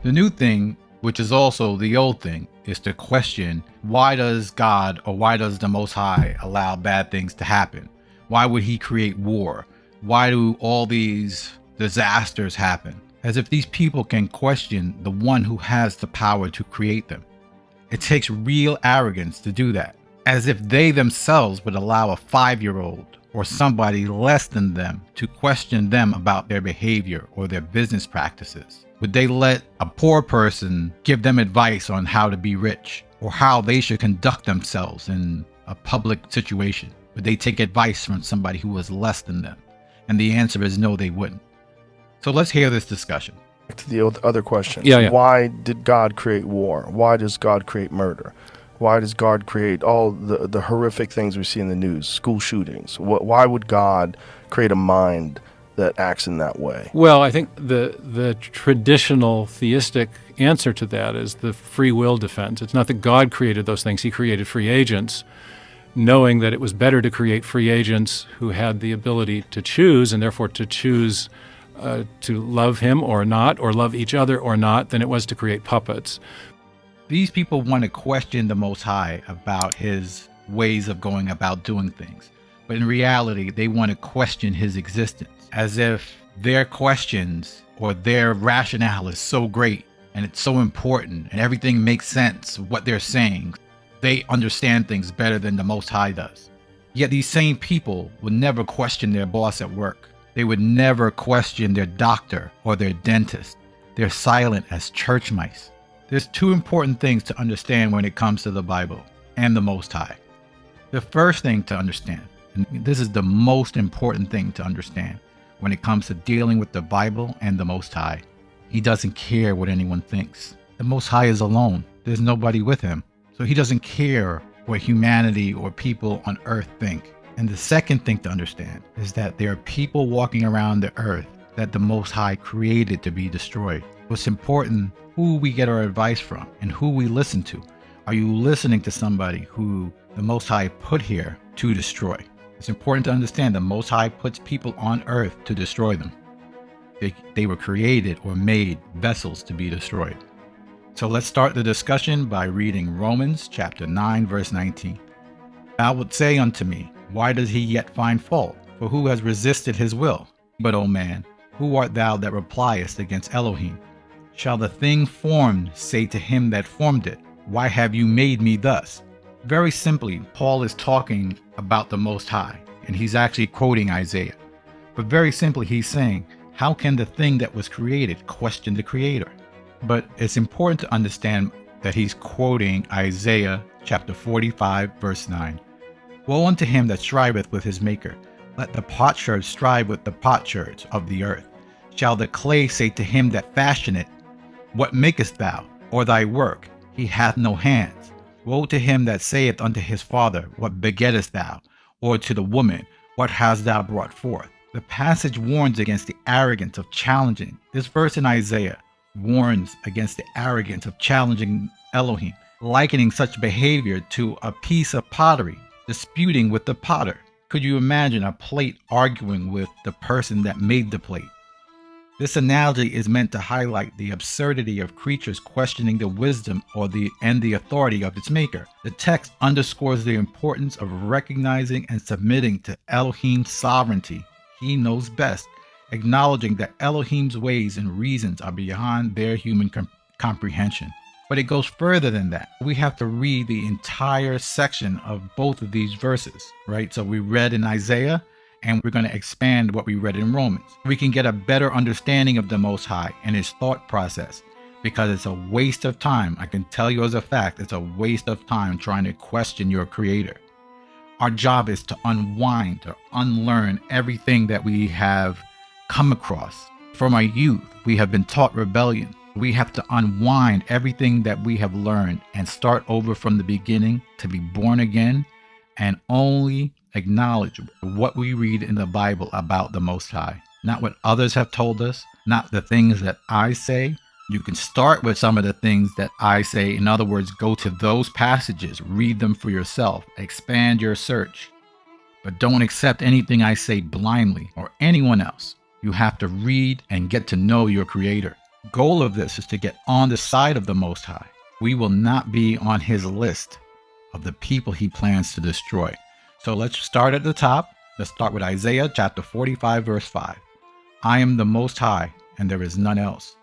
The new thing, which is also the old thing, is to question, why does God or why does the Most High allow bad things to happen? Why would he create war? Why do all these disasters happen? As if these people can question the one who has the power to create them. It takes real arrogance to do that. As if they themselves would allow a 5-year-old or somebody less than them to question them about their behavior or their business practices. Would they let a poor person give them advice on how to be rich or how they should conduct themselves in a public situation? Would they take advice from somebody who was less than them? And the answer is no, they wouldn't. So let's hear this discussion. Back to the other question. Yeah. Why did God create war? Why does God create murder? Why does God create all the horrific things we see in the news, school shootings? Why would God create a mind that acts in that way? Well, I think the traditional theistic answer to that is the free will defense. It's not that God created those things. He created free agents, knowing that it was better to create free agents who had the ability to choose, and therefore to choose to love him or not, or love each other or not, than it was to create puppets. These people want to question the Most High about his ways of going about doing things. But in reality, they want to question his existence, as if their questions or their rationale is so great and it's so important and everything makes sense, what they're saying. They understand things better than the Most High does. Yet these same people would never question their boss at work. They would never question their doctor or their dentist. They're silent as church mice. There's two important things to understand when it comes to the Bible and the Most High. The first thing to understand, and this is the most important thing to understand when it comes to dealing with the Bible and the Most High, he doesn't care what anyone thinks. The Most High is alone. There's nobody with him. So he doesn't care what humanity or people on earth think. And the second thing to understand is that there are people walking around the earth that the Most High created to be destroyed. What's important, who we get our advice from and who we listen to. Are you listening to somebody who the Most High put here to destroy? It's important to understand the Most High puts people on earth to destroy them. They were created or made vessels to be destroyed. So let's start the discussion by reading Romans chapter 9, verse 19. Thou wilt say unto me, why does he yet find fault? For who has resisted his will? But, O man, who art thou that repliest against Elohim? Shall the thing formed say to him that formed it, why have you made me thus? Very simply, Paul is talking about the Most High, and he's actually quoting Isaiah. But very simply, he's saying, how can the thing that was created question the Creator? But it's important to understand that he's quoting Isaiah chapter 45, verse 9. Woe unto him that striveth with his maker. Let the potsherd strive with the potsherds of the earth. Shall the clay say to him that fashioned it, what makest thou? Or thy work? He hath no hands. Woe to him that saith unto his father, what begettest thou? Or to the woman, what hast thou brought forth? The passage warns against the arrogance of challenging. This verse in Isaiah warns against the arrogance of challenging Elohim, likening such behavior to a piece of pottery, disputing with the potter. Could you imagine a plate arguing with the person that made the plate? This analogy is meant to highlight the absurdity of creatures questioning the wisdom and the authority of its maker. The text underscores the importance of recognizing and submitting to Elohim's sovereignty. He knows best, acknowledging that Elohim's ways and reasons are beyond their human comprehension. But it goes further than that. We have to read the entire section of both of these verses, right? So we read in Isaiah, and we're going to expand what we read in Romans. We can get a better understanding of the Most High and his thought process, because it's a waste of time. I can tell you as a fact, it's a waste of time trying to question your Creator. Our job is to unwind or unlearn everything that we have come across. From our youth, we have been taught rebellion. We have to unwind everything that we have learned and start over from the beginning to be born again and only acknowledge what we read in the Bible about the Most High. Not what others have told us, not the things that I say. You can start with some of the things that I say. In other words, go to those passages, read them for yourself, expand your search. But don't accept anything I say blindly or anyone else. You have to read and get to know your Creator. Goal of this is to get on the side of the Most High. We will not be on his list of the people he plans to destroy. So let's start at the top. Let's start with Isaiah chapter 45, verse 5. I am the Most High, and there is none else.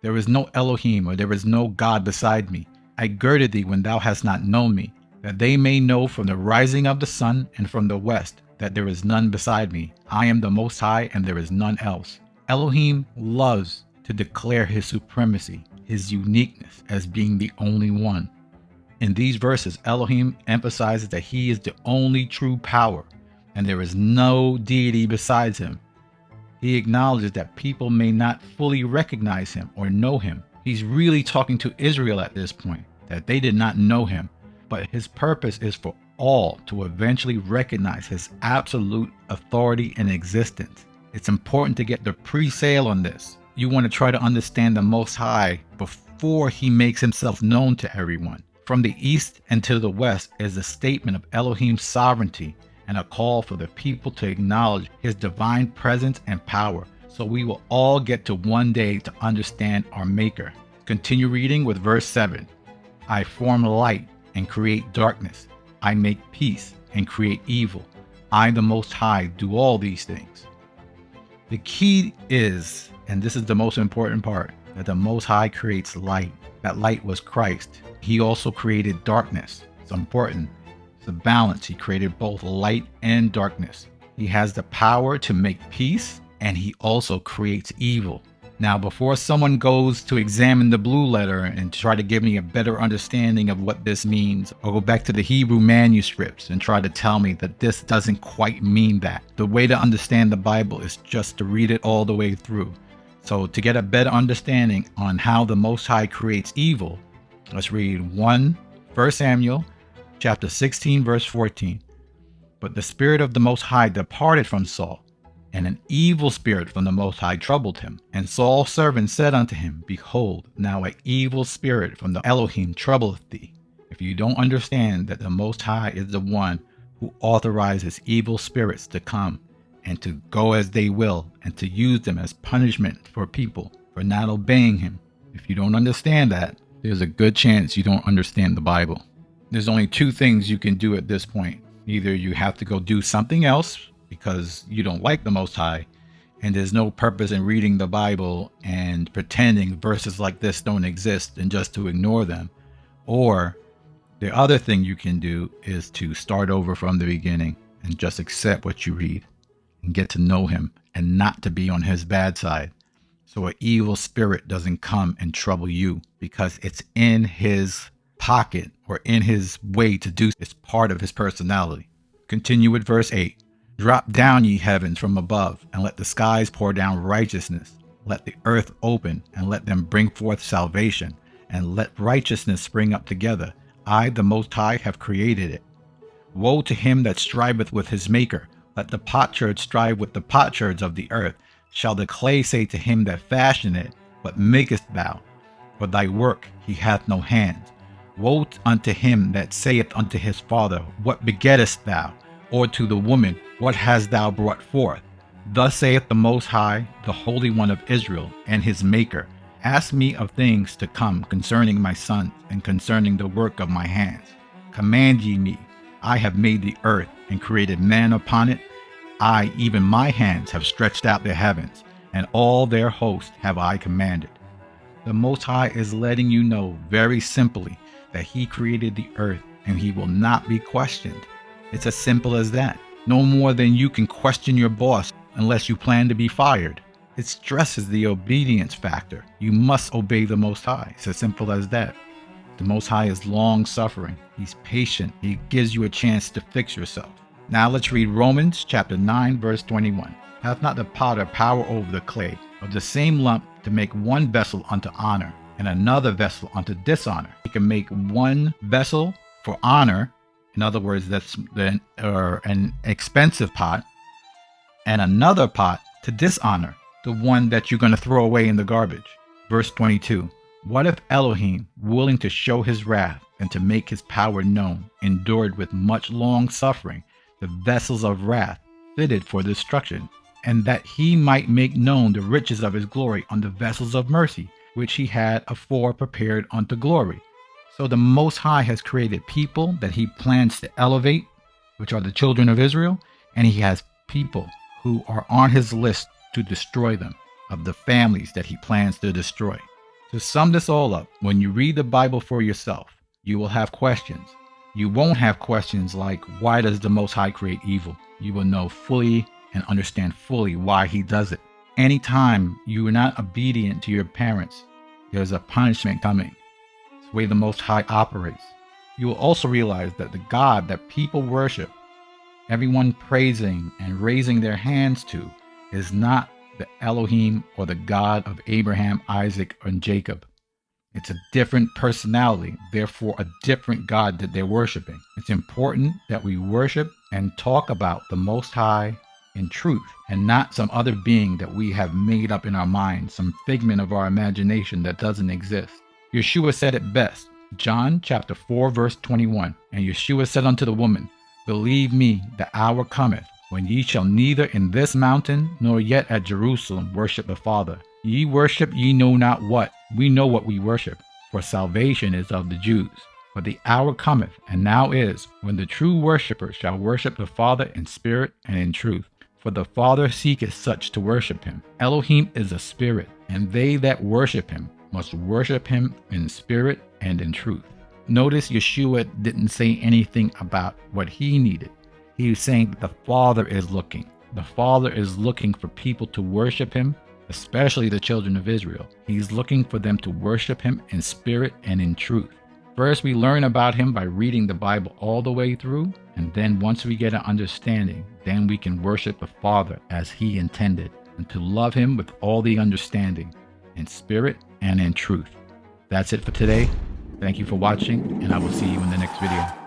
There is no Elohim, or there is no God beside me. I girded thee when thou hast not known me, that they may know from the rising of the sun and from the west that there is none beside me. I am the Most High, and there is none else. Elohim loves to declare his supremacy, his uniqueness as being the only one. In these verses, Elohim emphasizes that he is the only true power, and there is no deity besides him. He acknowledges that people may not fully recognize him or know him. He's really talking to Israel at this point, that they did not know him, but his purpose is for all to eventually recognize his absolute authority and existence. It's important to get the pre-sale on this. You want to try to understand the Most High before he makes himself known to everyone. From the east and to the west is a statement of Elohim's sovereignty and a call for the people to acknowledge his divine presence and power, so we will all get to one day to understand our Maker. Continue reading with verse 7. I form light and create darkness. I make peace and create evil. I, the Most High, do all these things. The key is, and this is the most important part, that the Most High creates light. That light was Christ. He also created darkness. It's important. It's a balance. He created both light and darkness. He has the power to make peace, and he also creates evil. Now, before someone goes to examine the blue letter and try to give me a better understanding of what this means, or go back to the Hebrew manuscripts and try to tell me that this doesn't quite mean that. The way to understand the Bible is just to read it all the way through. So to get a better understanding on how the Most High creates evil, let's read 1 Samuel chapter 16, verse 14. But the Spirit of the Most High departed from Saul, and an evil spirit from the Most High troubled him. And Saul's servant said unto him, Behold, now an evil spirit from the Elohim troubleth thee. If you don't understand that the Most High is the one who authorizes evil spirits to come and to go as they will, and to use them as punishment for people for not obeying him, if you don't understand that, there's a good chance you don't understand the Bible. There's only two things you can do at this point. Either you have to go do something else because you don't like the Most High, and there's no purpose in reading the Bible and pretending verses like this don't exist and just to ignore them. Or the other thing you can do is to start over from the beginning and just accept what you read and get to know him and not to be on his bad side. So an evil spirit doesn't come and trouble you because it's in his pocket or in his way to do. It's part of his personality. Continue with verse 8. Drop down, ye heavens, from above, and let the skies pour down righteousness. Let the earth open, and let them bring forth salvation, and let righteousness spring up together. I, the Most High, have created it. Woe to him that striveth with his Maker. Let the potsherd strive with the potsherds of the earth. Shall the clay say to him that fashioned it, What makest thou? For thy work he hath no hands. Woe unto him that saith unto his father, What begettest thou? Or to the woman, What hast thou brought forth? Thus saith the Most High, the Holy One of Israel, and his Maker. Ask me of things to come concerning my sons, and concerning the work of my hands. Command ye me. I have made the earth, and created man upon it. I, even my hands, have stretched out the heavens, and all their host have I commanded. The Most High is letting you know very simply that he created the earth, and he will not be questioned. It's as simple as that. No more than you can question your boss unless you plan to be fired. It stresses the obedience factor. You must obey the Most High. It's as simple as that. The Most High is long-suffering. He's patient. He gives you a chance to fix yourself. Now let's read Romans chapter 9, verse 21. Hath not the potter power over the clay, of the same lump to make one vessel unto honor, and another vessel unto dishonor? He can make one vessel for honor. In other words, that's an expensive pot, and another pot to dishonor, the one that you're going to throw away in the garbage. Verse 22. What if Elohim, willing to show his wrath and to make his power known, endured with much long suffering the vessels of wrath fitted for destruction, and that he might make known the riches of his glory on the vessels of mercy, which he had afore prepared unto glory. So the Most High has created people that he plans to elevate, which are the children of Israel, and he has people who are on his list to destroy them, of the families that he plans to destroy. To sum this all up, when you read the Bible for yourself, you will have questions. You won't have questions like, why does the Most High create evil? You will know fully and understand fully why he does it. Anytime you are not obedient to your parents, there's a punishment coming. It's the way the Most High operates. You will also realize that the God that people worship, everyone praising and raising their hands to, is not the Elohim or the God of Abraham, Isaac, and Jacob. It's a different personality, therefore a different God that they're worshiping. It's important that we worship and talk about the Most High in truth, and not some other being that we have made up in our mind, some figment of our imagination that doesn't exist. Yeshua said it best, John chapter 4 verse 21, and Yeshua said unto the woman, Believe me, the hour cometh, when ye shall neither in this mountain nor yet at Jerusalem worship the Father. Ye worship ye know not what. We know what we worship, for salvation is of the Jews. But the hour cometh, and now is, when the true worshippers shall worship the Father in spirit and in truth. For the Father seeketh such to worship him. Elohim is a spirit, and they that worship him must worship him in spirit and in truth. Notice Yeshua didn't say anything about what he needed. He was saying that the Father is looking. The Father is looking for people to worship him, especially the children of Israel. He's looking for them to worship him in spirit and in truth. First, we learn about him by reading the Bible all the way through, and then once we get an understanding, then we can worship the Father as he intended, and to love him with all the understanding, in spirit and in truth. That's it for today. Thank you for watching, and I will see you in the next video.